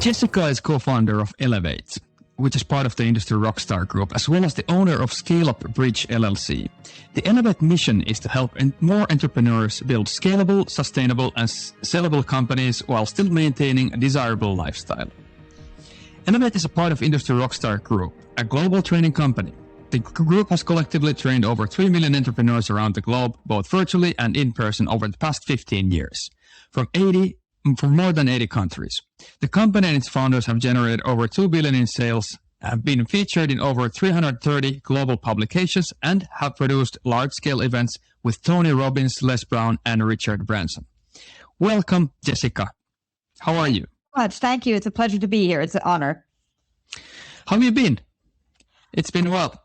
Jessica is co-founder of Elevate, which is part of the Industry Rockstar Group, as well as the owner of ScaleUp Bridge LLC. The Elevate mission is to help more entrepreneurs build scalable, sustainable, and sellable companies while still maintaining a desirable lifestyle. Elevate is a part of Industry Rockstar Group, a global training company. The group has collectively trained over 3 million entrepreneurs around the globe, both virtually and in person, over the past 15 years, from more than 80 countries. The company and its founders have generated over $2 billion in sales, have been featured in over 330 global publications, and have produced large-scale events with Tony Robbins, Les Brown, and Richard Branson. Welcome, Jessica. How are you? Much. Thank you. It's a pleasure to be here. It's an honor. How have you been? It's been a while.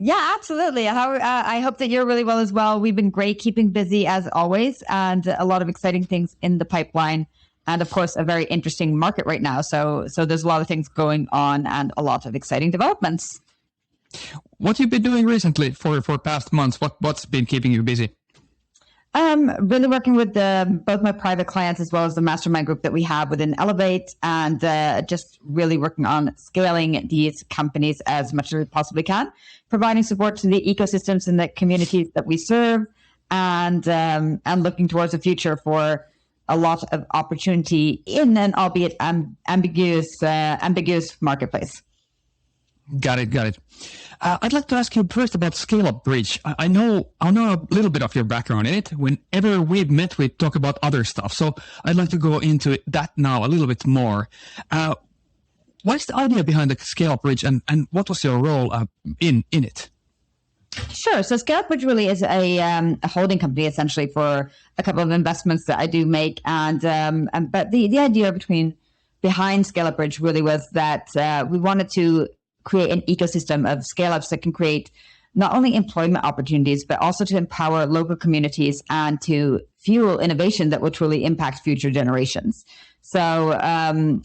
Yeah, absolutely. I hope that you're really well as well. We've been great, keeping busy as always, and a lot of exciting things in the pipeline. And of course, a very interesting market right now. So there's a lot of things going on and a lot of exciting developments. What have you been doing recently for past months? What's been keeping you busy? Really working with both my private clients as well as the mastermind group that we have within Elevate, and just really working on scaling these companies as much as we possibly can, providing support to the ecosystems and the communities that we serve, and looking towards the future for a lot of opportunity in an albeit ambiguous marketplace. Got it. I'd like to ask you first about ScaleUp Bridge. I know a little bit of your background in it. Whenever we've met, we talk about other stuff. So I'd like to go into that now a little bit more. What's the idea behind the ScaleUp Bridge, and what was your role in it? Sure. So ScaleUp Bridge really is a holding company essentially for a couple of investments that I do make, but the idea behind ScaleUp Bridge really was that we wanted to create an ecosystem of scale-ups that can create not only employment opportunities, but also to empower local communities and to fuel innovation that will truly impact future generations. So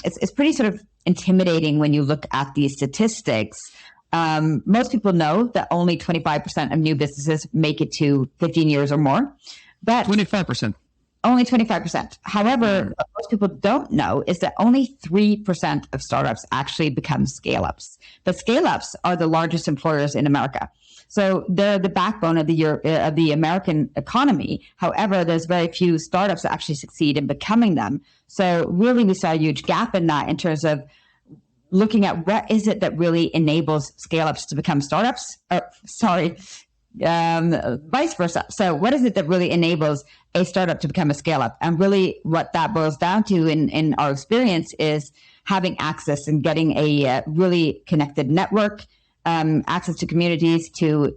it's pretty sort of intimidating when you look at these statistics. Most people know that only 25% of new businesses make it to 15 years or more. But 25%. Only 25%. However, what most people don't know is that only 3% of startups actually become scale-ups. But scale-ups are the largest employers in America. So they're the backbone of the American economy. However, there's very few startups that actually succeed in becoming them. So really, we saw a huge gap in that in terms of looking at what is it that really enables scale-ups to become startups? Vice versa. So what is it that really enables a startup to become a scale-up? And really what that boils down to in our experience is having access and getting a really connected network, access to communities, to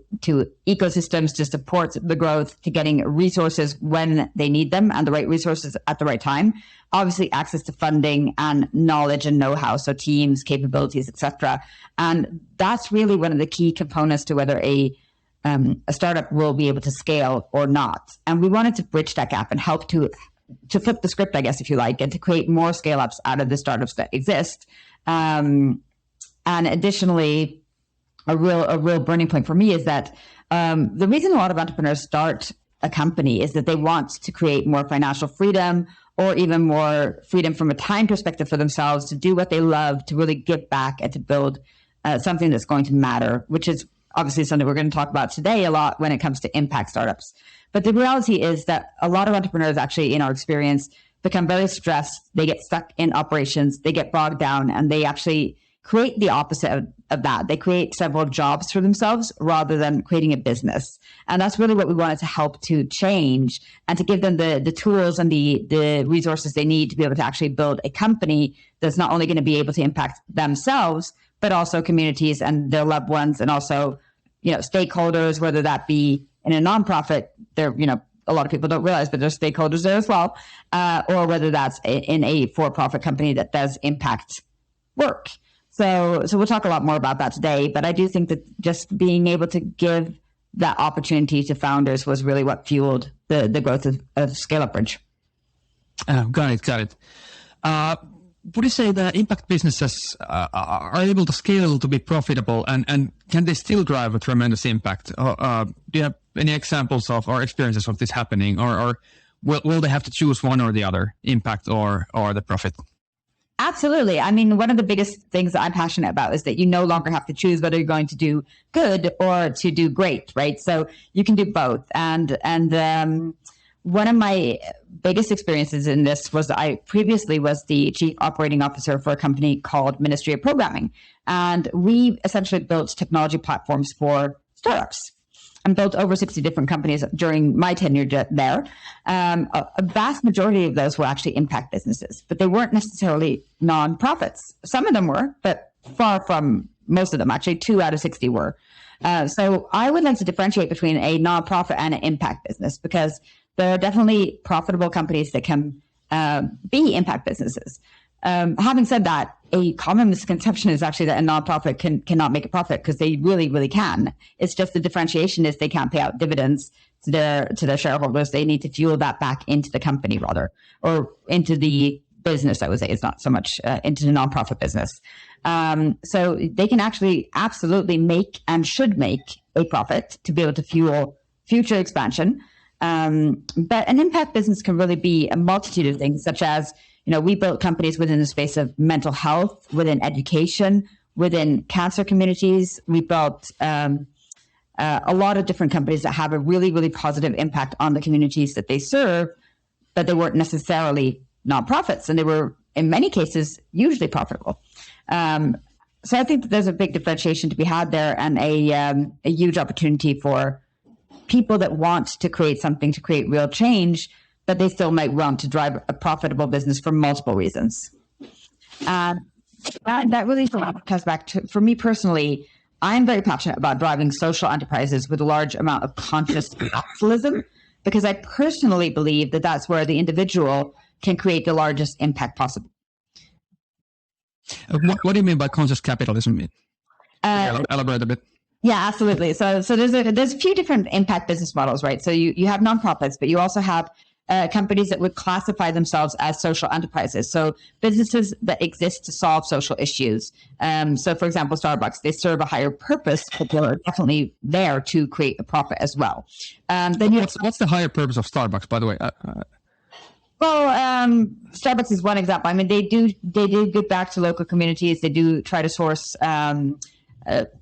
ecosystems to support the growth, to getting resources when they need them and the right resources at the right time. Obviously, access to funding and knowledge and know-how, so teams, capabilities, etc. And that's really one of the key components to whether a startup will be able to scale or not. And we wanted to bridge that gap and help to flip the script, I guess, if you like, and to create more scale-ups out of the startups that exist. And additionally, a real burning point for me is that the reason a lot of entrepreneurs start a company is that they want to create more financial freedom, or even more freedom from a time perspective for themselves, to do what they love, to really give back and to build something that's going to matter, which is obviously something we're going to talk about today a lot when it comes to impact startups. But the reality is that a lot of entrepreneurs actually, in our experience, become very stressed. They get stuck in operations, they get bogged down, and they actually create the opposite of that. They create several jobs for themselves rather than creating a business. And that's really what we wanted to help to change, and to give them the tools and the resources they need to be able to actually build a company that's not only going to be able to impact themselves, but also communities and their loved ones, and also stakeholders, whether that be in a nonprofit, a lot of people don't realize, but there's stakeholders there as well, or whether that's in a for-profit company that does impact work. So we'll talk a lot more about that today, but I do think that just being able to give that opportunity to founders was really what fueled the growth of ScaleUp Bridge. Got it. Would you say that impact businesses are able to scale to be profitable, and can they still drive a tremendous impact? Do you have any examples of or experiences of this happening, or will they have to choose one or the other, impact or the profit? Absolutely. I mean, one of the biggest things that I'm passionate about is that you no longer have to choose whether you're going to do good or to do great, right? So you can do both. And one of my biggest experiences in this was I previously was the chief operating officer for a company called Ministry of Programming. And we essentially built technology platforms for startups and built over 60 different companies during my tenure there. A vast majority of those were actually impact businesses, but they weren't necessarily nonprofits. Some of them were, but far from most of them. Actually, 2 out of 60 were. So I would like to differentiate between a nonprofit and an impact business, because there are definitely profitable companies that can be impact businesses. Having said that, a common misconception is actually that a nonprofit cannot make a profit, because they really, really can. It's just the differentiation is they can't pay out dividends to their shareholders. They need to fuel that back into the company rather, or into the business, I would say. It's not so much into the nonprofit business. So they can actually absolutely make and should make a profit to be able to fuel future expansion. But an impact business can really be a multitude of things, such as, we built companies within the space of mental health, within education, within cancer communities. We built a lot of different companies that have a really, really positive impact on the communities that they serve, but they weren't necessarily nonprofits, and they were, in many cases, hugely profitable. So I think that there's a big differentiation to be had there, and a huge opportunity for people that want to create something, to create real change, but they still might want to drive a profitable business for multiple reasons. That really comes back to, for me personally, I'm very passionate about driving social enterprises with a large amount of conscious capitalism, because I personally believe that that's where the individual can create the largest impact possible. What do you mean by conscious capitalism? Elaborate a bit. Yeah, absolutely. So there's a few different impact business models, right? So you have nonprofits, but you also have companies that would classify themselves as social enterprises. So businesses that exist to solve social issues. So for example, Starbucks, they serve a higher purpose, but they're definitely there to create a profit as well. What's the higher purpose of Starbucks, by the way? Well, Starbucks is one example. I mean, they do give back to local communities. They do try to source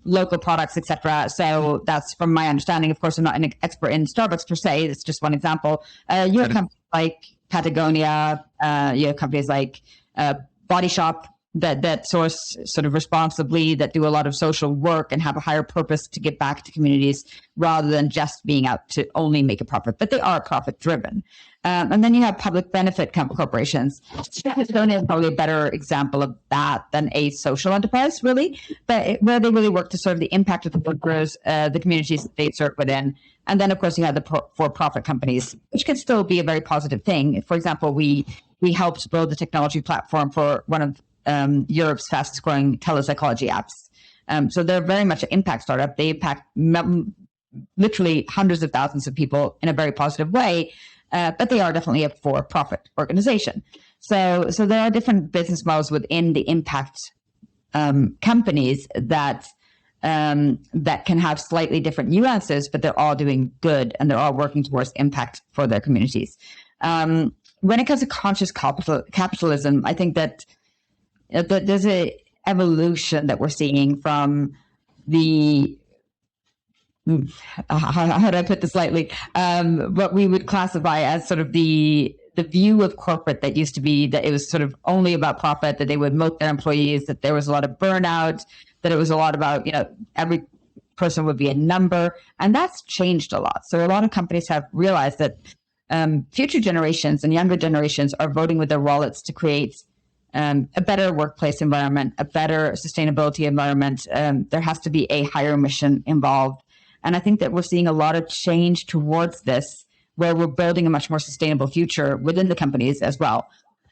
local products, etc. So that's from my understanding. Of course, I'm not an expert in Starbucks per se. It's just one example. You have companies like Patagonia. You have companies like Body Shop that source sort of responsibly, that do a lot of social work and have a higher purpose to give back to communities rather than just being out to only make a profit. But they are profit driven. And then you have public benefit corporations. Patagonia is probably a better example of that than a social enterprise, really, but where they really work to serve the impact of the workers, the communities that they serve within. And then, of course, you have the for-profit companies, which can still be a very positive thing. For example, we helped build the technology platform for one of Europe's fastest growing telepsychology apps. So they're very much an impact startup. They impact literally hundreds of thousands of people in a very positive way. But they are definitely a for-profit organization. So there are different business models within the impact companies that can have slightly different nuances, but they're all doing good and they're all working towards impact for their communities. When it comes to conscious capitalism, I think that there's an evolution that we're seeing from the how do I put this lightly? What we would classify as sort of the view of corporate that used to be that it was sort of only about profit, that they would milk their employees, that there was a lot of burnout, that it was a lot about, every person would be a number. And that's changed a lot. So a lot of companies have realized that future generations and younger generations are voting with their wallets to create a better workplace environment, a better sustainability environment. There has to be a higher mission involved. And I think that we're seeing a lot of change towards this, where we're building a much more sustainable future within the companies as well.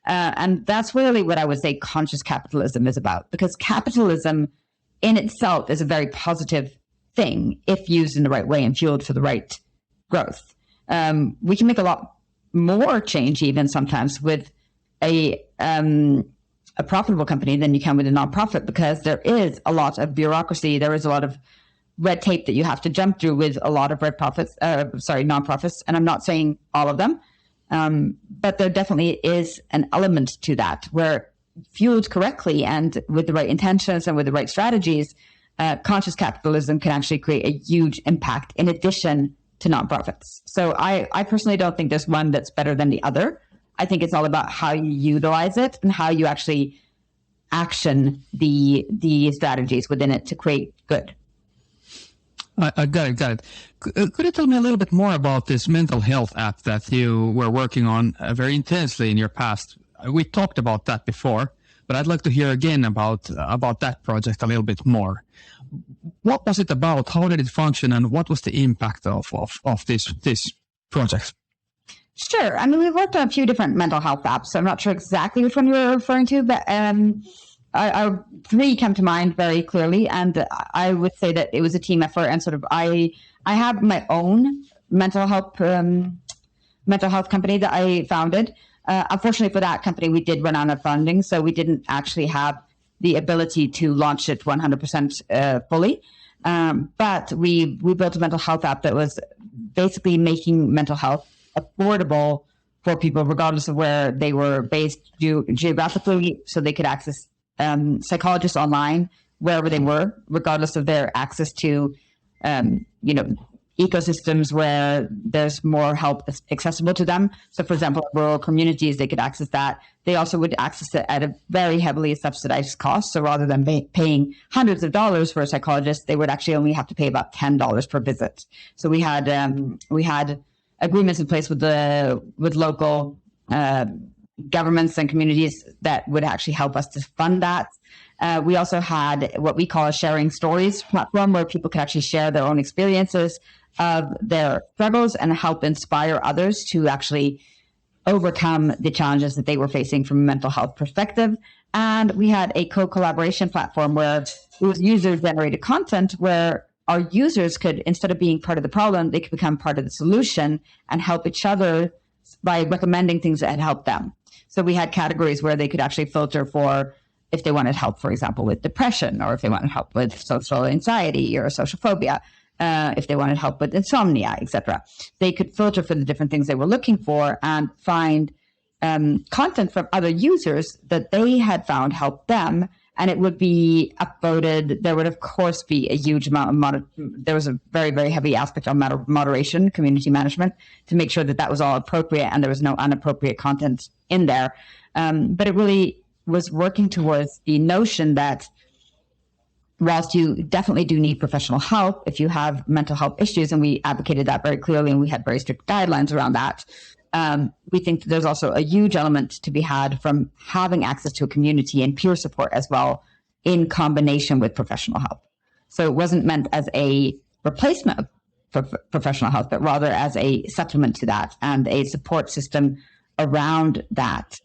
And that's really what I would say conscious capitalism is about, because capitalism in itself is a very positive thing if used in the right way and fueled for the right growth. We can make a lot more change even sometimes with a profitable company than you can with a nonprofit, because there is a lot of bureaucracy. There is a lot of red tape that you have to jump through with a lot of nonprofits. And I'm not saying all of them, but there definitely is an element to that where fueled correctly and with the right intentions and with the right strategies, conscious capitalism can actually create a huge impact in addition to nonprofits. So I personally don't think there's one that's better than the other. I think it's all about how you utilize it and how you actually action the strategies within it to create good. I got it. Could you tell me a little bit more about this mental health app that you were working on very intensely in your past? We talked about that before, but I'd like to hear again about that project a little bit more. What was it about? How did it function? And what was the impact of this project? Sure. I mean, we've worked on a few different mental health apps, so I'm not sure exactly which one you're referring to, but three come to mind very clearly. And I would say that it was a team effort, and sort of I have my own mental health company that I founded. Unfortunately for that company, we did run out of funding, so we didn't actually have the ability to launch it 100% fully. But we built a mental health app that was basically making mental health affordable for people, regardless of where they were based geographically, so they could access psychologists online wherever they were, regardless of their access to, ecosystems where there's more help accessible to them. So, for example, rural communities, they could access that. They also would access it at a very heavily subsidized cost. So rather than paying hundreds of dollars for a psychologist, they would actually only have to pay about $10 per visit. So we had agreements in place with local governments and communities that would actually help us to fund that. We also had what we call a sharing stories platform, where people could actually share their own experiences of their struggles and help inspire others to actually overcome the challenges that they were facing from a mental health perspective. And we had a co-collaboration platform where it was user-generated content, where our users could, instead of being part of the problem, they could become part of the solution and help each other by recommending things that had helped them. So we had categories where they could actually filter for if they wanted help, for example, with depression, or if they wanted help with social anxiety or social phobia, if they wanted help with insomnia, etc. They could filter for the different things they were looking for and find content from other users that they had found helped them, and it would be upvoted. There would, of course, be a huge amount of there was a very, very heavy aspect on moderation, community management, to make sure that that was all appropriate and there was no inappropriate content in there. But it really was working towards the notion that whilst you definitely do need professional help if you have mental health issues, and we advocated that very clearly, and we had very strict guidelines around that, we think that there's also a huge element to be had from having access to a community and peer support as well, in combination with professional help. So it wasn't meant as a replacement of professional help, but rather as a supplement to that, and a support system around that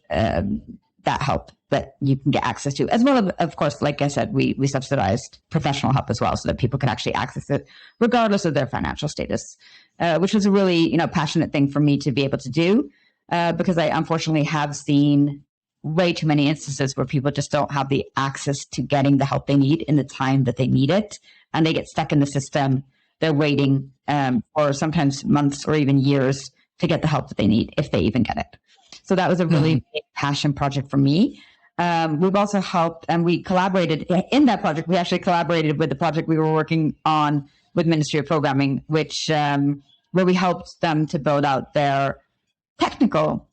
that help that you can get access to, as well. Of course, like I said, we subsidized professional help as well, so that people can actually access it regardless of their financial status, which was a really passionate thing for me to be able to do, because I unfortunately have seen way too many instances where people just don't have the access to getting the help they need in the time that they need it, and they get stuck in the system. They're waiting for sometimes months or even years to get the help that they need, if they even get it. So that was a really big passion project for me. We've also helped, and we collaborated in that project. We actually collaborated with the project we were working on with Ministry of Programming, which where we helped them to build out their technical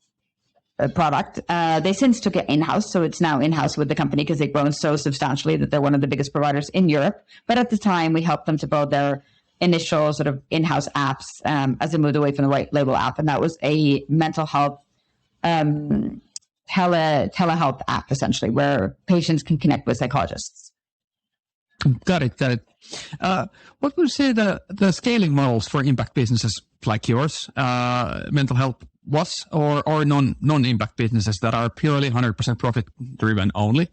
product. They since took it in-house, so it's now in-house with the company because they've grown so substantially that they're one of the biggest providers in Europe. But at the time, we helped them to build their initial sort of in-house apps as they moved away from the white label app, and that was a mental health telehealth app, essentially, where patients can connect with psychologists. Got it. What would you say the scaling models for impact businesses like yours, mental health was, or non-impact businesses that are purely 100% profit driven only?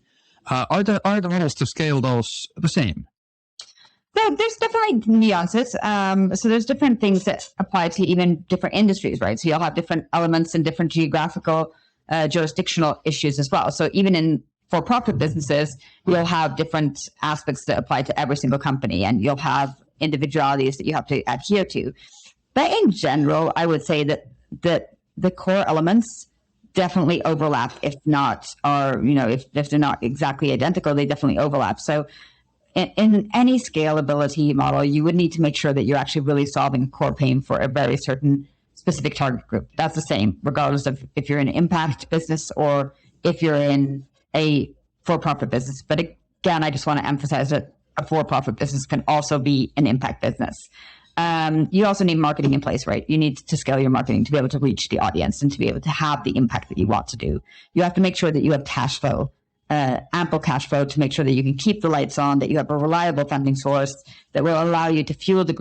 Are the models to scale those the same? So there's definitely nuances. So there's different things that apply to even different industries, right? So you'll have different elements and different geographical, jurisdictional issues as well. So even in for-profit businesses, you'll have different aspects that apply to every single company, and you'll have individualities that you have to adhere to. But in general, I would say that the core elements definitely overlap, if not, or, if they're not exactly identical, they definitely overlap. So in any scalability model, you would need to make sure that you're actually really solving core pain for a very certain specific target group. That's the same, regardless of if you're in an impact business or if you're in a for-profit business. But again, I just want to emphasize that a for-profit business can also be an impact business. You also need marketing in place, right? You need to scale your marketing to be able to reach the audience and to be able to have the impact that you want to do. You have to make sure that you have cash flow, ample cash flow, to make sure that you can keep the lights on, that you have a reliable funding source that will allow you to fuel the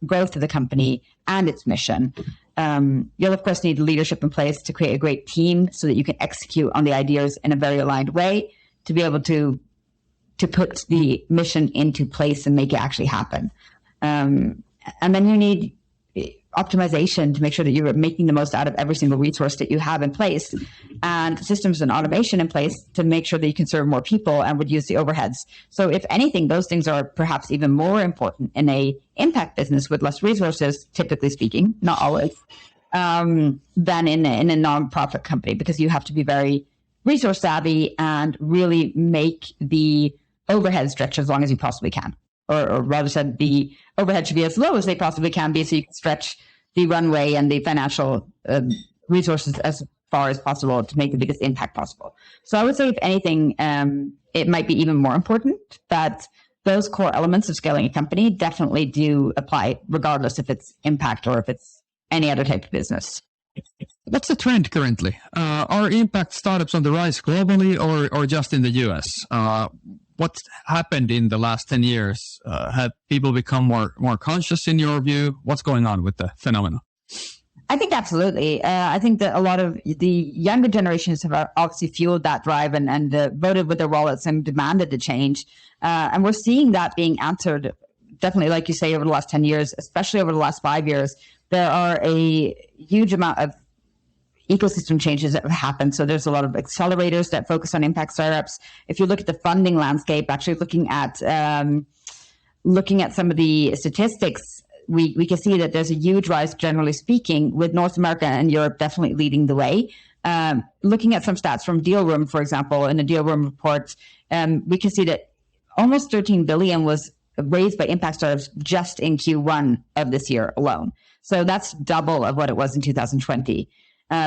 growth of the company and its mission. You'll, of course, need leadership in place to create a great team so that you can execute on the ideas in a very aligned way to be able to put the mission into place and make it actually happen. And then you need optimization to make sure that you're making the most out of every single resource that you have in place, and systems and automation in place to make sure that you can serve more people and reduce the overheads. So if anything, those things are perhaps even more important in a impact business with less resources, typically speaking, not always, than in a nonprofit company, because you have to be very resource savvy and really make the overhead stretch as long as you possibly can. Or rather said, the overhead should be as low as they possibly can be, so you can stretch the runway and the financial resources as far as possible to make the biggest impact possible. So I would say, if anything, it might be even more important that those core elements of scaling a company definitely do apply, regardless if it's impact or if it's any other type of business. What's the trend currently? Are impact startups on the rise globally or just in the US? What's happened in the last 10 years? Have people become more conscious in your view? What's going on with the phenomenon? I think absolutely. I think that a lot of the younger generations have obviously fueled that drive and voted with their wallets and demanded the change. And we're seeing that being answered, definitely, like you say, over the last 10 years, especially over the last 5 years. There are a huge amount of ecosystem changes that have happened. So there's a lot of accelerators that focus on impact startups. If you look at the funding landscape, actually looking at some of the statistics, we can see that there's a huge rise, generally speaking, with North America and Europe definitely leading the way. Looking at some stats from Deal Room, for example, in the Deal Room report, we can see that almost 13 billion was raised by impact startups just in Q1 of this year alone. So that's double of what it was in 2020.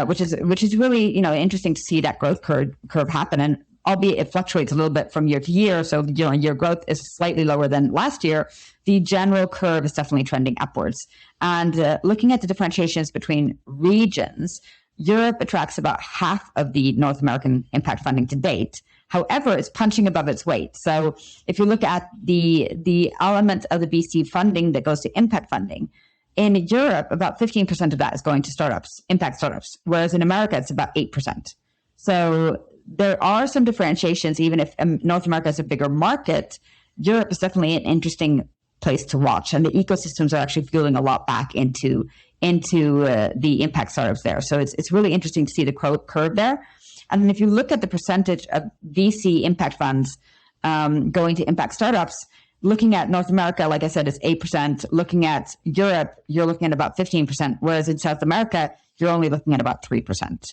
Which is really interesting to see that growth curve happen, and albeit it fluctuates a little bit from year to year. So your growth is slightly lower than last year. The general curve is definitely trending upwards. And looking at the differentiations between regions, Europe attracts about half of the North American impact funding to date. However, it's punching above its weight. So if you look at the element of the VC funding that goes to impact funding, in Europe, about 15% of that is going to startups, impact startups, whereas in America, it's about 8%. So there are some differentiations. Even if North America is a bigger market, Europe is definitely an interesting place to watch. And the ecosystems are actually fueling a lot back into the impact startups there. So it's really interesting to see the curve there. And then if you look at the percentage of VC impact funds going to impact startups, looking at North America, like I said, it's 8%. Looking at Europe, you're looking at about 15%, whereas in South America, you're only looking at about 3%.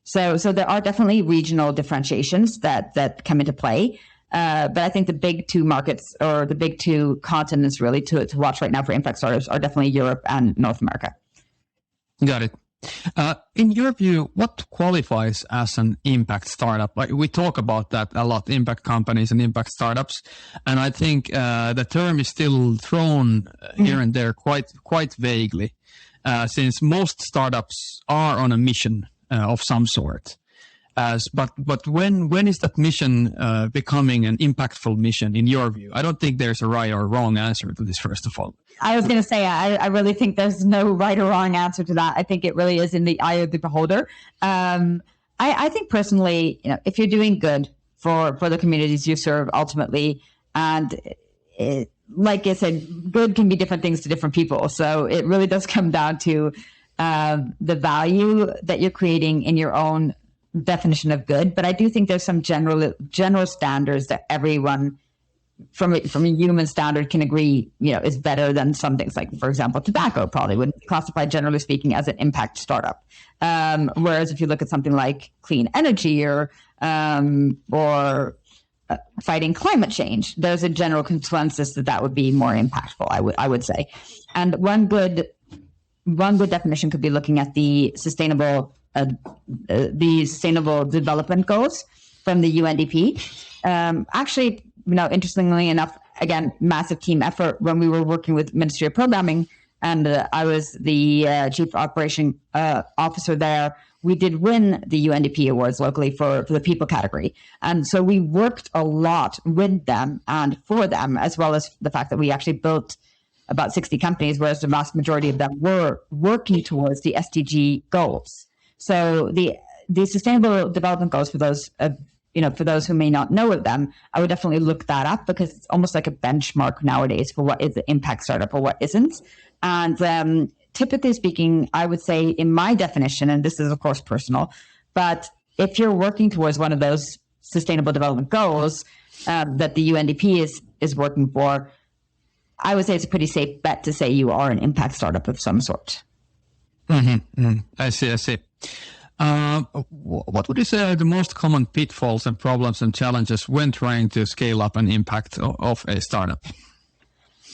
So there are definitely regional differentiations that come into play. But I think the big two markets, or the big two continents really to watch right now for impact startups, are definitely Europe and North America. Got it. In your view, what qualifies as an impact startup? Like, we talk about that a lot, impact companies and impact startups, and I think the term is still thrown here and there quite vaguely, since most startups are on a mission of some sort. But when is that mission becoming an impactful mission in your view? I don't think there's a right or wrong answer to this, first of all. I was going to say, I really think there's no right or wrong answer to that. I think it really is in the eye of the beholder. I think personally, if you're doing good for the communities you serve ultimately, and like I said, good can be different things to different people. So it really does come down to the value that you're creating in your own definition of good. But I do think there's some general standards that everyone from a human standard can agree, is better than some things like, for example, tobacco probably would be classified, generally speaking, as an impact startup. Whereas if you look at something like clean energy or fighting climate change, there's a general consensus that would be more impactful, I would say. And one good definition could be looking at the sustainable development goals from the UNDP. Actually, interestingly enough, again, massive team effort when we were working with Ministry of Programming, and I was the chief operation officer there. We did win the UNDP awards locally for the people category. And so we worked a lot with them and for them, as well as the fact that we actually built about 60 companies, whereas the vast majority of them were working towards the SDG goals. So the Sustainable Development Goals, for those for those who may not know of them, I would definitely look that up because it's almost like a benchmark nowadays for what is an impact startup or what isn't. And typically speaking, I would say in my definition, and this is of course personal, but if you're working towards one of those Sustainable Development Goals that the UNDP is working for, I would say it's a pretty safe bet to say you are an impact startup of some sort. I see. What would you say are the most common pitfalls and problems and challenges when trying to scale up an impact of a startup?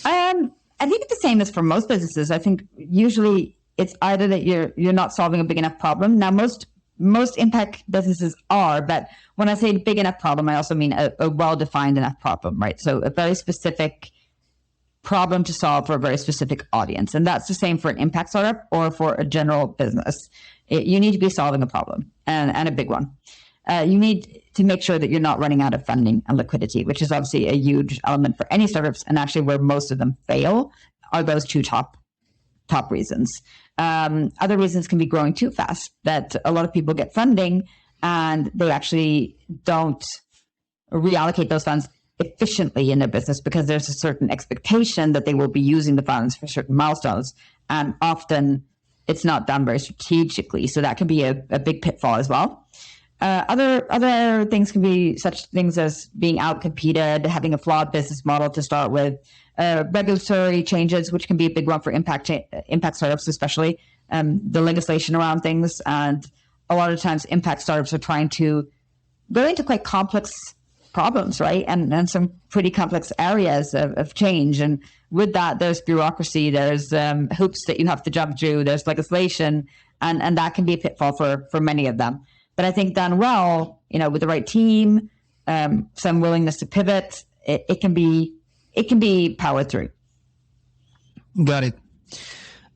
I think it's the same as for most businesses. I think usually it's either that you're not solving a big enough problem. Now, most impact businesses are, but when I say big enough problem, I also mean a well-defined enough problem, right? So a very specific problem to solve for a very specific audience. And that's the same for an impact startup or for a general business. You need to be solving a problem and a big one. You need to make sure that you're not running out of funding and liquidity, which is obviously a huge element for any startups. And actually where most of them fail are those two top reasons. Other reasons can be growing too fast, that a lot of people get funding and they actually don't reallocate those funds efficiently in their business because there's a certain expectation that they will be using the funds for certain milestones. And often it's not done very strategically. So that can be a big pitfall as well. Other things can be such things as being outcompeted, having a flawed business model to start with, regulatory changes, which can be a big one for impact startups, especially the legislation around things. And a lot of times impact startups are trying to go into quite complex problems, right? And some pretty complex areas of change. And with that, there's bureaucracy, there's hoops that you have to jump through, there's legislation, and that can be a pitfall for many of them. But I think done well, with the right team, some willingness to pivot, it can be powered through. Got it.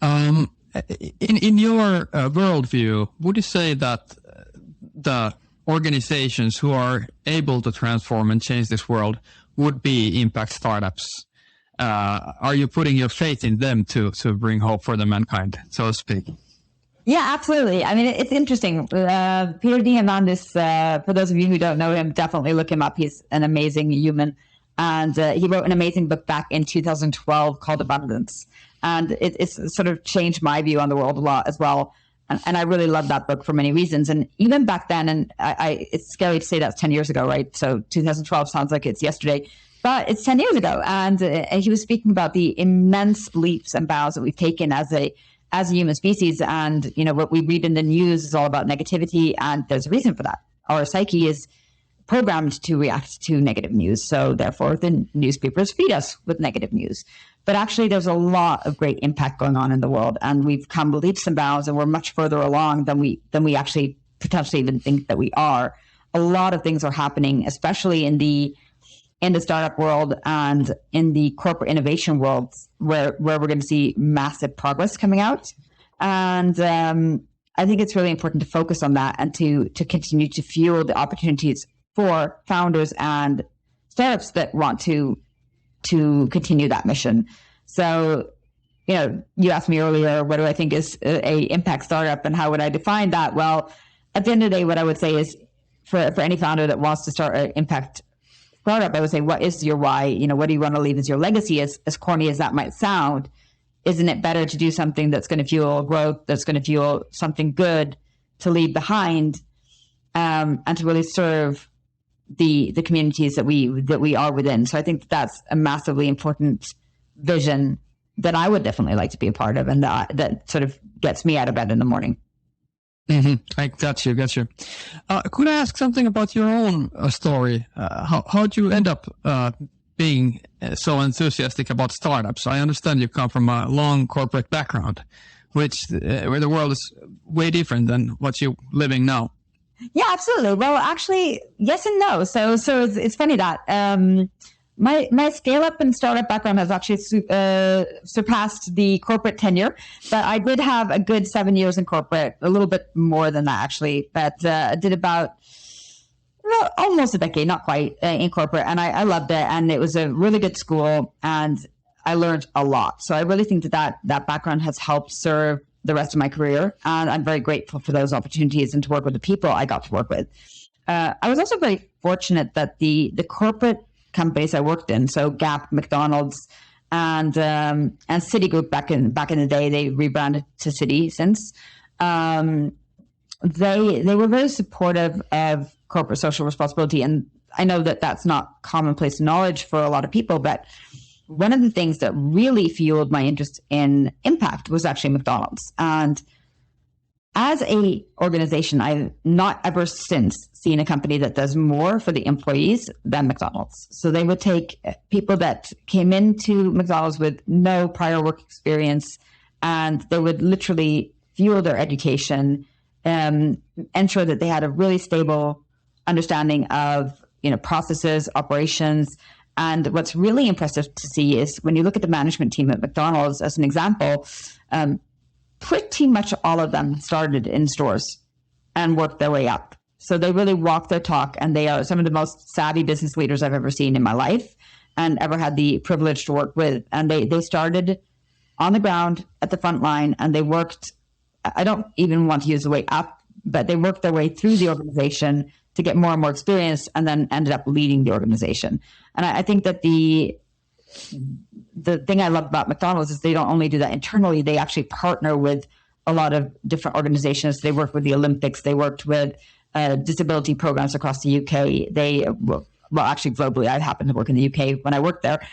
In your worldview, would you say that the organizations who are able to transform and change this world would be impact startups? Are you putting your faith in them to bring hope for the mankind, so to speak? Yeah, absolutely. I mean, it's interesting. Peter Diamandis, for those of you who don't know him, definitely look him up. He's an amazing human. And he wrote an amazing book back in 2012 called Abundance. And it's sort of changed my view on the world a lot as well. And I really love that book for many reasons. And even back then, and it's scary to say that's 10 years ago, right? So 2012 sounds like it's yesterday, but it's 10 years ago. And he was speaking about the immense leaps and bounds that we've taken as a human species. And, what we read in the news is all about negativity. And there's a reason for that. Our psyche is programmed to react to negative news. So therefore, the newspapers feed us with negative news. But actually, there's a lot of great impact going on in the world. And we've come leaps and bounds, and we're much further along than we actually potentially even think that we are. A lot of things are happening, especially in the startup world and in the corporate innovation world, where we're going to see massive progress coming out. And I think it's really important to focus on that and to continue to fuel the opportunities for founders and startups that want to continue that mission. So, you asked me earlier, what do I think is a impact startup and how would I define that? Well, at the end of the day, what I would say is for any founder that wants to start an impact startup, I would say, what is your why? What do you want to leave as your legacy? As corny as that might sound, isn't it better to do something that's going to fuel growth, that's going to fuel something good to leave behind, and to really serve the communities that we are within. So I think that's a massively important vision that I would definitely like to be a part of, and that sort of gets me out of bed in the morning. I got you. Could I ask something about your own story? How'd you end up being so enthusiastic about startups? I understand you come from a long corporate background, which where the world is way different than what you're living now. Yeah, absolutely. Well, actually, yes and no. So it's funny that my scale up and startup background has actually surpassed the corporate tenure, but I did have a good 7 years in corporate, a little bit more than that actually, but I did about almost a decade, not quite, in corporate, and I loved it, and it was a really good school, and I learned a lot. So I really think that background has helped serve the rest of my career, and I'm very grateful for those opportunities and to work with the people I got to work with. I was also very fortunate that the corporate companies I worked in, so Gap, McDonald's, and Citigroup back in the day, they rebranded to Citi since. They were very supportive of corporate social responsibility, and I know that that's not commonplace knowledge for a lot of people, but one of the things that really fueled my interest in impact was actually McDonald's. And as a organization, I've not ever since seen a company that does more for the employees than McDonald's. So they would take people that came into McDonald's with no prior work experience, and they would literally fuel their education, ensure that they had a really stable understanding of processes, operations. And what's really impressive to see is when you look at the management team at McDonald's as an example, pretty much all of them started in stores and worked their way up. So they really walk their talk, and they are some of the most savvy business leaders I've ever seen in my life and ever had the privilege to work with. And they started on the ground at the front line, and they worked, I don't even want to use the way up, but they worked their way through the organization to get more and more experience, and then ended up leading the organization. And I think that the thing I love about McDonald's is they don't only do that internally, they actually partner with a lot of different organizations. They work with the Olympics, they worked with disability programs across the UK. Actually globally, I happened to work in the UK when I worked there,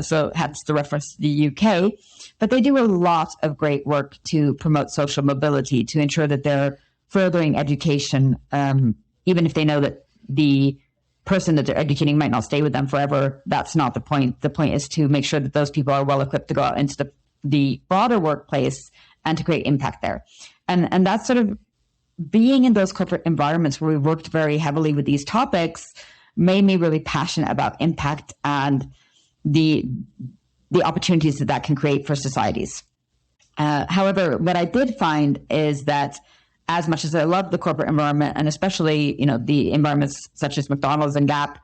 so hence the reference to the UK. But they do a lot of great work to promote social mobility, to ensure that they're furthering education, even if they know that the person that they're educating might not stay with them forever. That's not the point. The point is to make sure that those people are well equipped to go out into the broader workplace and to create impact there. And that's sort of being in those corporate environments where we worked very heavily with these topics made me really passionate about impact and the opportunities that can create for societies. However, what I did find is that as much as I love the corporate environment, and especially, the environments such as McDonald's and Gap,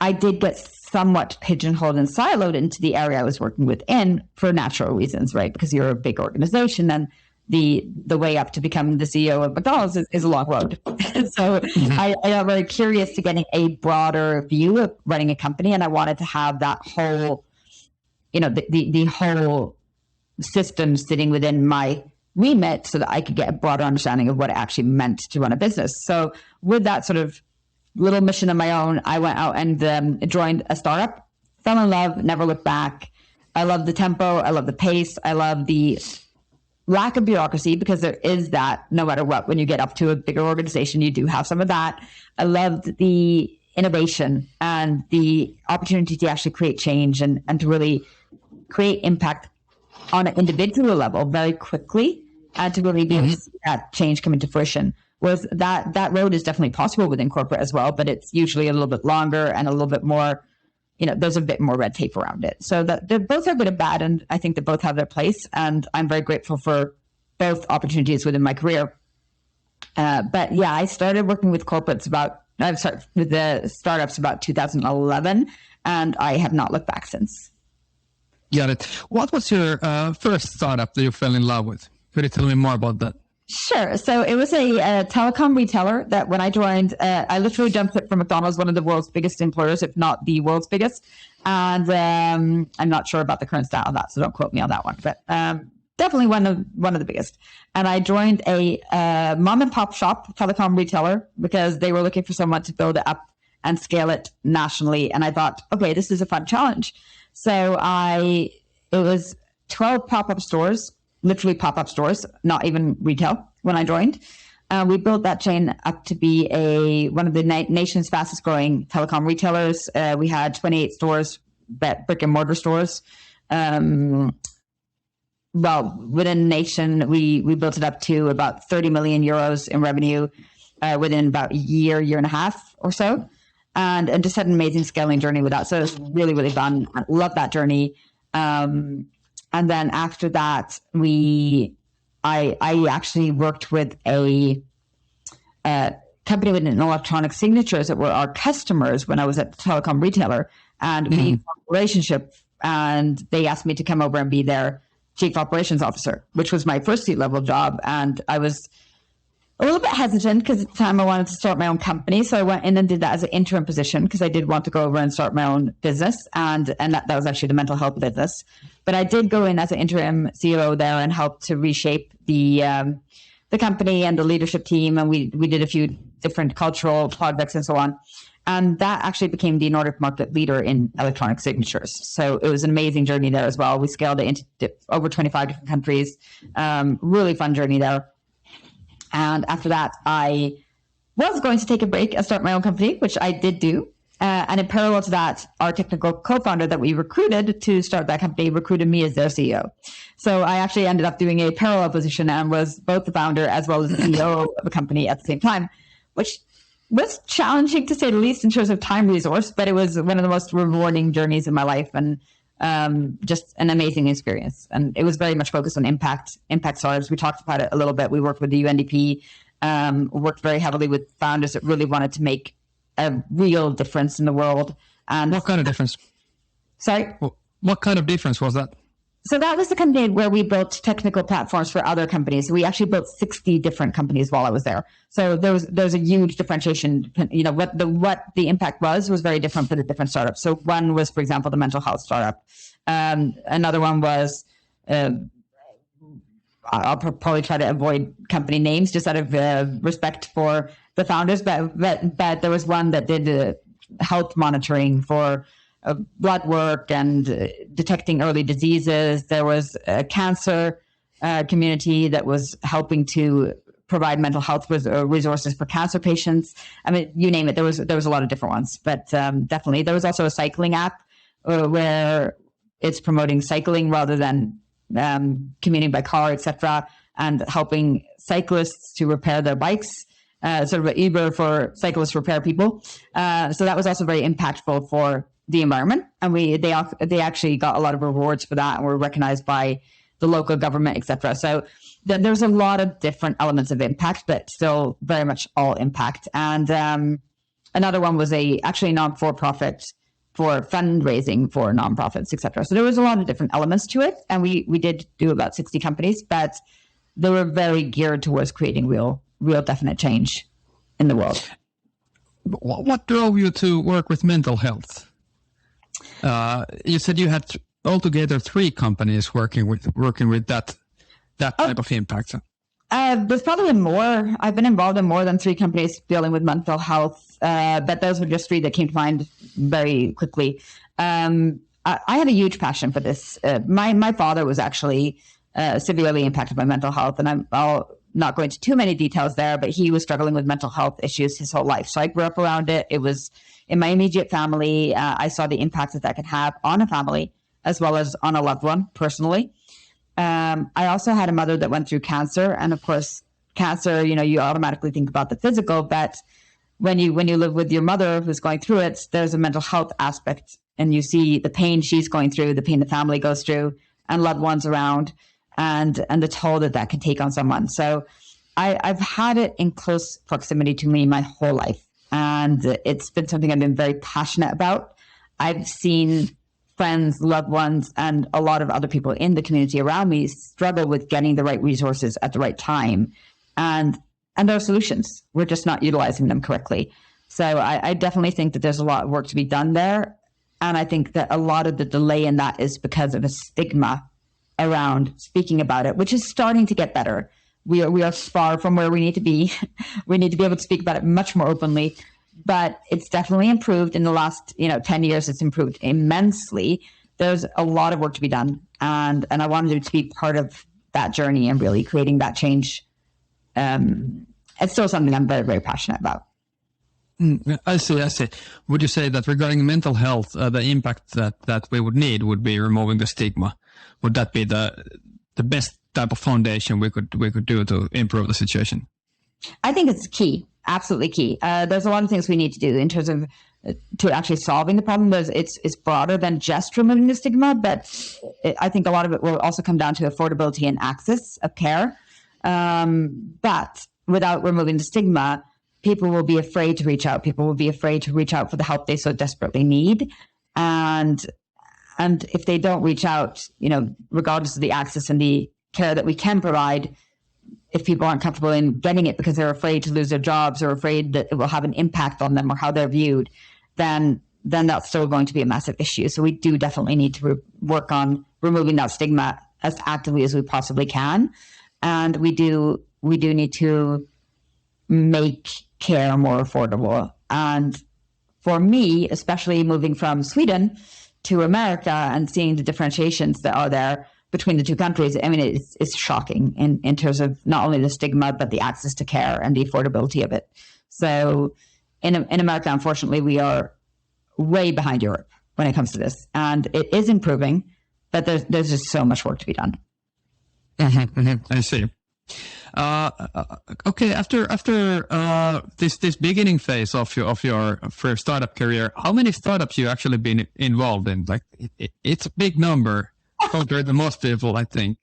I did get somewhat pigeonholed and siloed into the area I was working within for natural reasons, right? Because you're a big organization, and the way up to become the CEO of McDonald's is a long road. So I got very curious to getting a broader view of running a company, and I wanted to have that whole, the whole system sitting within my remit so that I could get a broader understanding of what it actually meant to run a business. So with that sort of little mission of my own, I went out and joined a startup, fell in love, never looked back. I love the tempo. I love the pace. I love the lack of bureaucracy, because there is that no matter what. When you get up to a bigger organization, you do have some of that. I loved the innovation and the opportunity to actually create change and to really create impact on an individual level very quickly, and to really be able to see that change come into fruition. Whereas that road is definitely possible within corporate as well, but it's usually a little bit longer and a little bit more, there's a bit more red tape around it. So that they both are good and bad, and I think they both have their place, and I'm very grateful for both opportunities within my career. But yeah, I started working with corporates with the startups about 2011, and I have not looked back since. Got it. What was your first startup that you fell in love with? Could you tell me more about that? Sure. So it was a telecom retailer that when I joined, I literally jumped it from McDonald's, one of the world's biggest employers, if not the world's biggest. And I'm not sure about the current stat on that, so don't quote me on that one. But definitely one of the biggest. And I joined a mom and pop shop telecom retailer because they were looking for someone to build up and scale it nationally. And I thought, okay, this is a fun challenge. So it was 12 pop-up stores, literally pop-up stores, not even retail when I joined. We built that chain up to be one of the nation's fastest growing telecom retailers. We had 28 stores, brick and mortar stores. Well, within the nation, we built it up to about 30 million euros in revenue within about a year and a half or so. And just had an amazing scaling journey with that. So it was really, really fun. I love that journey. And then after that, I actually worked with a company within electronic signatures that were our customers when I was at the telecom retailer. And we had a relationship, and they asked me to come over and be their chief operations officer, which was my first C-level job. And I was a little bit hesitant because at the time I wanted to start my own company. So I went in and did that as an interim position because I did want to go over and start my own business. And that was actually the mental health business. But I did go in as an interim CEO there and help to reshape the company and the leadership team. And we did a few different cultural projects and so on. And that actually became the Nordic market leader in electronic signatures. So it was an amazing journey there as well. We scaled it into over 25 different countries. Really fun journey there. And after that, I was going to take a break and start my own company, which I did do. And in parallel to that, our technical co-founder that we recruited to start that company recruited me as their CEO. So I actually ended up doing a parallel position and was both the founder as well as the CEO of a company at the same time, which was challenging to say the least in terms of time resource, but it was one of the most rewarding journeys in my life and just an amazing experience. And it was very much focused on impact startups. We talked about it a little bit. We worked with the UNDP, worked very heavily with founders that really wanted to make a real difference in the world. And what kind of difference? Sorry? What kind of difference was that? So that was the company where we built technical platforms for other companies. We actually built 60 different companies while I was there. So there's a huge differentiation. You know, what the impact was very different for the different startups. So one was, for example, the mental health startup. Another one was, I'll probably try to avoid company names just out of respect for the founders. But there was one that did health monitoring for blood work and detecting early diseases. There was a cancer community that was helping to provide mental health resources for cancer patients. I mean, you name it. There was a lot of different ones, but definitely there was also a cycling app where it's promoting cycling rather than commuting by car, etc., and helping cyclists to repair their bikes. Sort of an Uber for cyclists repair people. So that was also very impactful for the environment, and they actually got a lot of rewards for that and were recognized by the local government, etc. So there's a lot of different elements of impact, but still very much all impact. And another one was actually non-for-profit for fundraising for nonprofits, etc. So there was a lot of different elements to it, and we did do about 60 companies, but they were very geared towards creating real definite change in the world. What drove you to work with mental health? You said you had altogether 3 companies working with that type of impact. There's probably more. I've been involved in more than 3 companies dealing with mental health, but those were just 3 that came to mind very quickly. I had a huge passion for this. My father was actually severely impacted by mental health, and I'll not go into too many details there, but he was struggling with mental health issues his whole life. So I grew up around it. It was in my immediate family. I saw the impact that can have on a family as well as on a loved one personally. I also had a mother that went through cancer. And of course, cancer, you automatically think about the physical, but when you live with your mother who's going through it, there's a mental health aspect, and you see the pain she's going through, the pain the family goes through, and loved ones around, and the toll that can take on someone. So I've had it in close proximity to me my whole life. And it's been something I've been very passionate about. I've seen friends, loved ones, and a lot of other people in the community around me struggle with getting the right resources at the right time. And there are solutions. We're just not utilizing them correctly. So I definitely think that there's a lot of work to be done there. And I think that a lot of the delay in that is because of a stigma around speaking about it, which is starting to get better. We are far from where we need to be. We need to be able to speak about it much more openly. but it's definitely improved in the last 10 years. It's improved immensely. There's a lot of work to be done, and I wanted to be part of that journey and really creating that change. It's still something I'm very, very passionate about. I see. Would you say that regarding mental health, the impact that we would need would be removing the stigma? Would that be the best type of foundation we could do to improve the situation? I think it's key, absolutely key. There's a lot of things we need to do in terms of to actually solving the problem. It's broader than just removing the stigma, but I think a lot of it will also come down to affordability and access of care. But without removing the stigma, people will be afraid to reach out. People will be afraid to reach out for the help they so desperately need. And if they don't reach out, regardless of the access and the care that we can provide, if people aren't comfortable in getting it because they're afraid to lose their jobs or afraid that it will have an impact on them or how they're viewed, then that's still going to be a massive issue. So we do definitely need to work on removing that stigma as actively as we possibly can. And we do need to make care more affordable. And for me, especially moving from Sweden to America and seeing the differentiations that are there between the two countries, I mean, it's shocking in terms of not only the stigma, but the access to care and the affordability of it. So in America, unfortunately, we are way behind Europe when it comes to this. And it is improving, but there's just so much work to be done. I see. Okay, after this beginning phase of your first startup career, how many startups you actually been involved in? Like, it's a big number compared to most people, I think.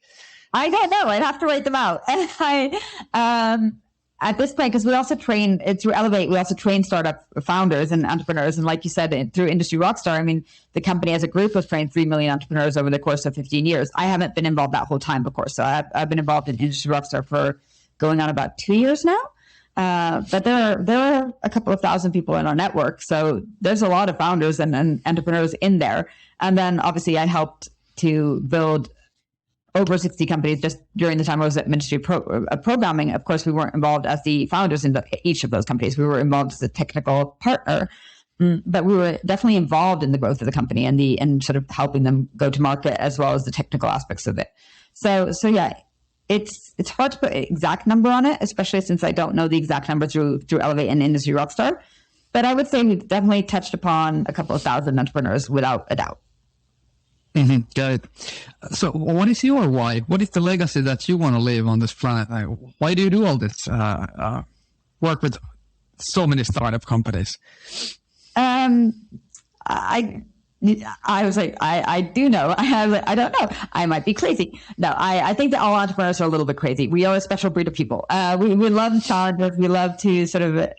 I don't know. I'd have to write them out. And at this point, because we also train through Elevate, we also train startup founders and entrepreneurs. And like you said, through Industry Rockstar, I mean, the company as a group has trained 3 million entrepreneurs over the course of 15 years. I haven't been involved that whole time, of course. So I've been involved in Industry Rockstar for going on about 2 years now. But there are a couple of thousand people in our network. So there's a lot of founders and entrepreneurs in there. And then obviously I helped to build over 60 companies just during the time I was at Ministry of Programming. Of course, we weren't involved as the founders in each of those companies. We were involved as a technical partner, but we were definitely involved in the growth of the company and sort of helping them go to market as well as the technical aspects of it. So yeah, it's hard to put an exact number on it, especially since I don't know the exact number through Elevate and Industry Rockstar. But I would say we've definitely touched upon a couple of thousand entrepreneurs without a doubt. Mm-hmm. Got it. So what is your why? What is the legacy that you want to leave on this planet? Why do you do all this work with so many startup companies? I was like, I do know. I don't know. I might be crazy. No, I think that all entrepreneurs are a little bit crazy. We are a special breed of people. We love challenges. We love to sort of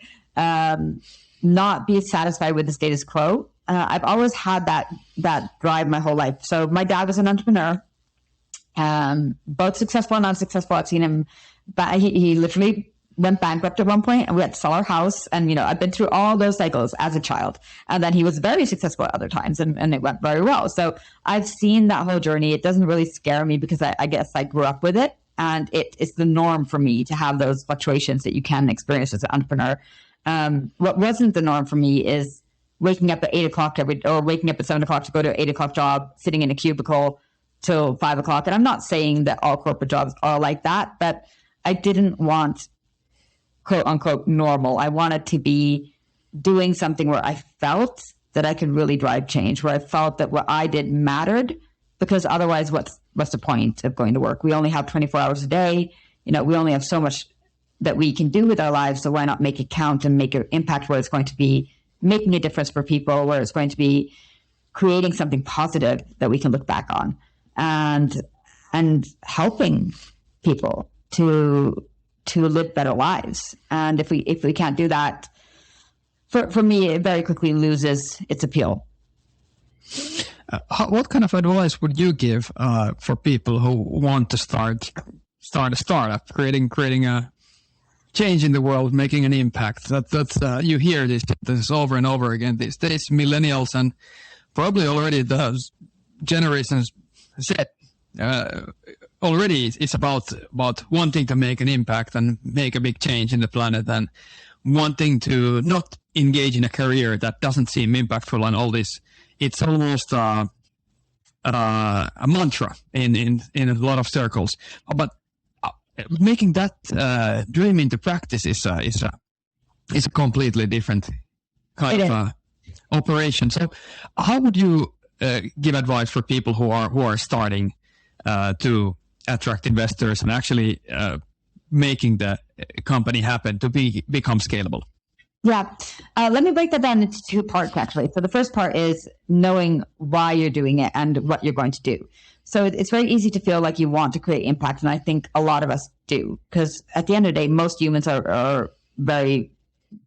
not be satisfied with the status quo. I've always had that drive my whole life. So my dad was an entrepreneur, both successful and unsuccessful. I've seen him, but he literally went bankrupt at one point, and we had to sell our house. And, I've been through all those cycles as a child. And then he was very successful at other times, and it went very well. So I've seen that whole journey. It doesn't really scare me because I guess I grew up with it. And it's the norm for me to have those fluctuations that you can experience as an entrepreneur. What wasn't the norm for me is waking up at 8 o'clock or waking up at 7 o'clock to go to an 8 o'clock job, sitting in a cubicle till 5 o'clock. And I'm not saying that all corporate jobs are like that, but I didn't want quote unquote normal. I wanted to be doing something where I felt that I could really drive change, where I felt that what I did mattered, because otherwise what's the point of going to work? We only have 24 hours a day. We only have so much that we can do with our lives. So why not make it count and make an impact where it's going to be making a difference for people, where it's going to be creating something positive that we can look back on and helping people to live better lives. And if we can't do that, for me, it very quickly loses its appeal. What kind of advice would you give for people who want to start a startup, creating a change in the world, making an impact? That's you hear this over and over again these days. Millennials and probably already the generations Z already it's about wanting to make an impact and make a big change in the planet. And wanting to not engage in a career that doesn't seem impactful and all this, it's almost a mantra in a lot of circles. But making that dream into practice is a completely different kind of operation. So, how would you give advice for people who are starting to attract investors and actually making the company happen to become scalable? Yeah. Let me break that down into two parts, actually. So the first part is knowing why you're doing it and what you're going to do. So it's very easy to feel like you want to create impact. And I think a lot of us do, because at the end of the day, most humans are very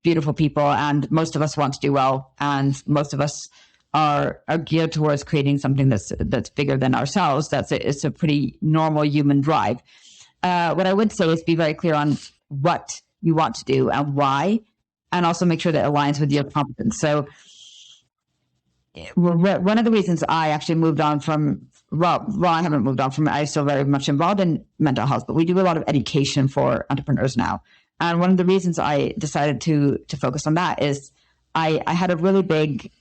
beautiful people, and most of us want to do well. And most of us are geared towards creating something that's bigger than ourselves. It's a pretty normal human drive. What I would say is be very clear on what you want to do and why, and also make sure that it aligns with your competence. So one of the reasons I actually moved on from, I haven't moved on from it. I'm still very much involved in mental health, but we do a lot of education for entrepreneurs now. And one of the reasons I decided to focus on that is I had a really big,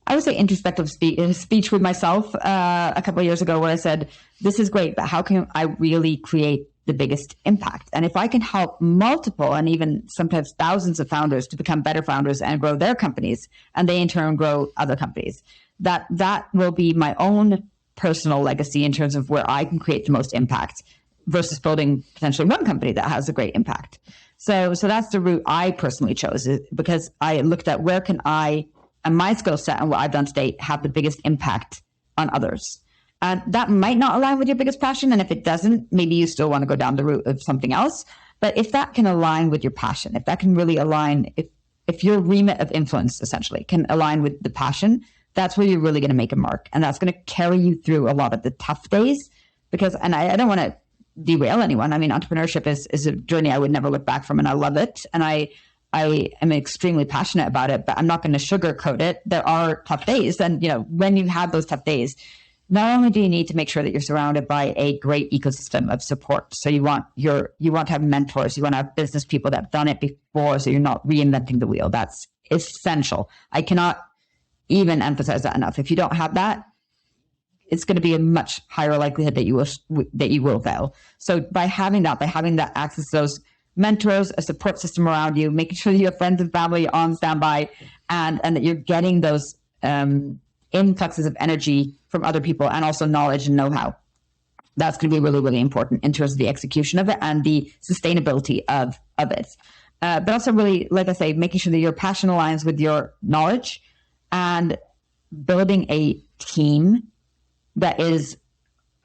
I would say, introspective speech with myself a couple of years ago, where I said, this is great, but how can I really create the biggest impact? And if I can help multiple and even sometimes thousands of founders to become better founders and grow their companies, and they in turn grow other companies, that will be my own personal legacy in terms of where I can create the most impact versus building potentially one company that has a great impact. So that's the route I personally chose, because I looked at where can I, and my skill set and what I've done to date, have the biggest impact on others. And that might not align with your biggest passion. And if it doesn't, maybe you still want to go down the route of something else. But if that can align with your passion, if that can really align, if your remit of influence essentially can align with the passion, that's where you're really going to make a mark. And that's going to carry you through a lot of the tough days. Because, and I don't want to derail anyone. I mean, entrepreneurship is a journey I would never look back from, and I love it. And I am extremely passionate about it, but I'm not going to sugarcoat it. There are tough days. And, when you have those tough days, not only do you need to make sure that you're surrounded by a great ecosystem of support. So you want to have mentors, you want to have business people that have done it before, so you're not reinventing the wheel. That's essential. I cannot even emphasize that enough. If you don't have that, it's going to be a much higher likelihood that you will fail. So by having that access to those mentors, a support system around you, making sure that you have friends and family on standby, and that you're getting those influxes of energy from other people, and also knowledge and know-how. That's going to be really, really important in terms of the execution of it and the sustainability of it. But also really, like I say, making sure that your passion aligns with your knowledge, and building a team that is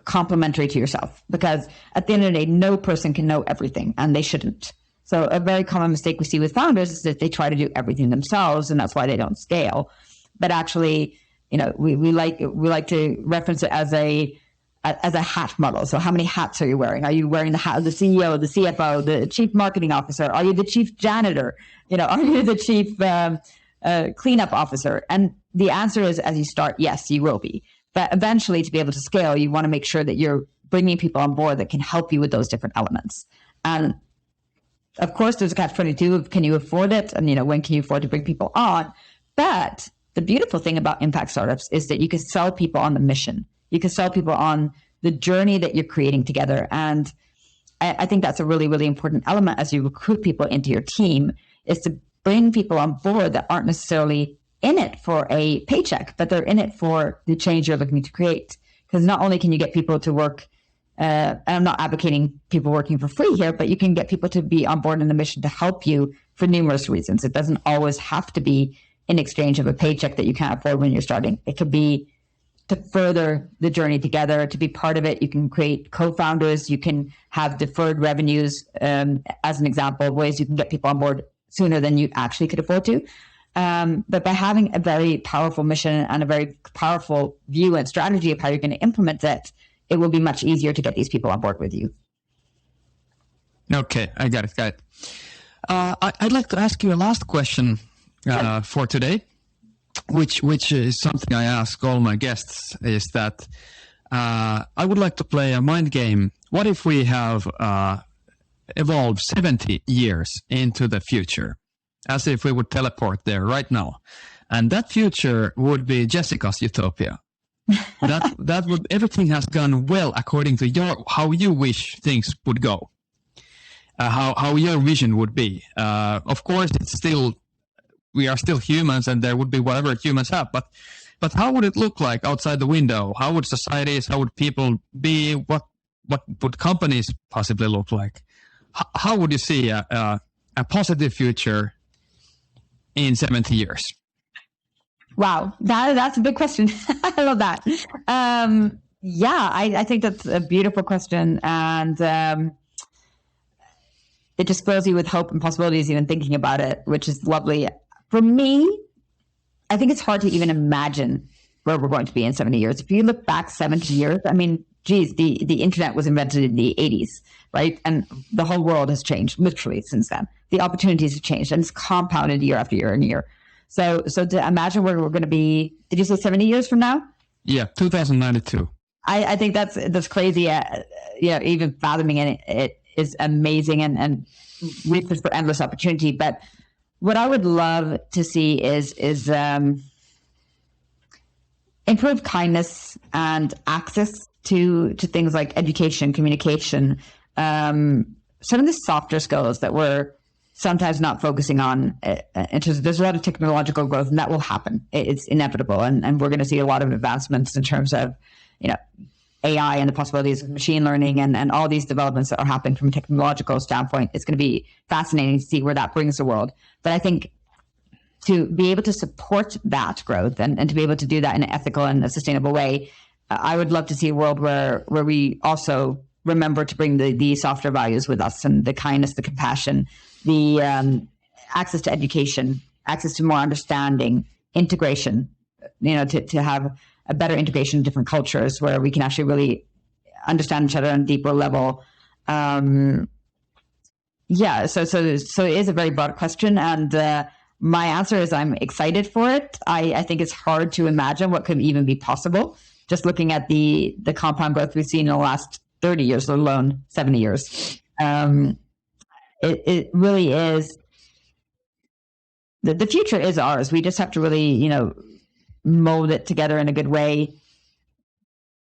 complementary to yourself. Because at the end of the day, no person can know everything, and they shouldn't. So a very common mistake we see with founders is that they try to do everything themselves, and that's why they don't scale. But actually, we like to reference it as a hat model. So how many hats are you wearing? Are you wearing the hat of the CEO, the CFO, the chief marketing officer? Are you the chief janitor? Are you the chief cleanup officer? And the answer is, as you start, yes, you will be. But eventually, to be able to scale, you want to make sure that you're bringing people on board that can help you with those different elements. And of course, there's a catch-22 of, can you afford it? And, when can you afford to bring people on? But the beautiful thing about impact startups is that you can sell people on the mission. You can sell people on the journey that you're creating together. And I think that's a really, really important element as you recruit people into your team, is to bring people on board that aren't necessarily in it for a paycheck, but they're in it for the change you're looking to create. Because not only can you get people to work, and I'm not advocating people working for free here, but you can get people to be on board in the mission to help you for numerous reasons. It doesn't always have to be in exchange of a paycheck that you can't afford when you're starting. It could be to further the journey together, to be part of it. You can create co-founders. You can have deferred revenues, as an example, of ways you can get people on board sooner than you actually could afford to. But by having a very powerful mission and a very powerful view and strategy of how you're going to implement it, it will be much easier to get these people on board with you. Okay, I got it. I'd like to ask you a last question for today, which is something I ask all my guests, is that I would like to play a mind game. What if we have evolve 70 years into the future, as if we would teleport there right now. And that future would be Jessica's utopia. that would, everything has gone well according to how you wish things would go. How your vision would be. Of course, we are still humans, and there would be whatever humans have. But how would it look like outside the window? How would societies? How would people be? What would companies possibly look like? How would you see a positive future in 70 years? Wow, that's a big question. I love that. I think that's a beautiful question, and it just fills you with hope and possibilities even thinking about it, which is lovely. For me, I think it's hard to even imagine where we're going to be in 70 years. If you look back 70 years, I mean, geez, the internet was invented in the 80s, right? And the whole world has changed literally since then. The opportunities have changed, and it's compounded year after year and year. So to imagine where we're going to be, did you say 70 years from now? Yeah, 2092. I think that's crazy. Even fathoming it is amazing and reaches for endless opportunity. But what I would love to see is improved kindness and access to things like education, communication, some of the softer skills that we're sometimes not focusing on. There's a lot of technological growth, and that will happen. It's inevitable, and we're going to see a lot of advancements in terms of, AI and the possibilities of machine learning and all these developments that are happening from a technological standpoint. It's going to be fascinating to see where that brings the world. But I think to be able to support that growth and to be able to do that in an ethical and a sustainable way, I would love to see a world where we also remember to bring the softer values with us, and the kindness, the compassion, the access to education, access to more understanding, integration, to have a better integration of different cultures where we can actually really understand each other on a deeper level. So it is a very broad question, and my answer is I'm excited for it. I think it's hard to imagine what could even be possible, just looking at the compound growth we've seen in the last 30 years, let alone 70 years. It really is. The future is ours. We just have to really, mold it together in a good way.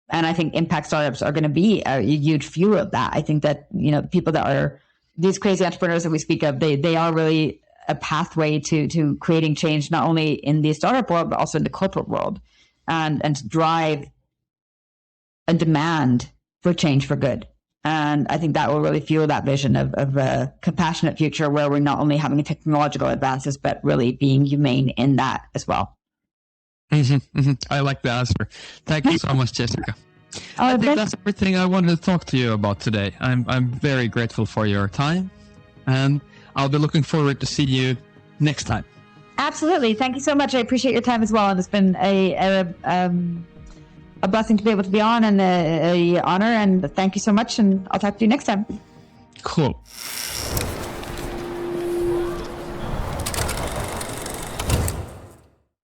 And I think impact startups are going to be a huge fuel of that. I think that, people that are these crazy entrepreneurs that we speak of, they are really a pathway to creating change, not only in the startup world, but also in the corporate world, and to drive a demand for change for good. And I think that will really fuel that vision of a compassionate future where we're not only having technological advances, but really being humane in that as well. I like the answer. Thank you so much, Jessica. I think that's everything I wanted to talk to you about today. I'm very grateful for your time, and I'll be looking forward to see you next time. Absolutely. Thank you so much. I appreciate your time as well. And it's been a blessing to be able to be on, and a honor. And thank you so much. And I'll talk to you next time. Cool.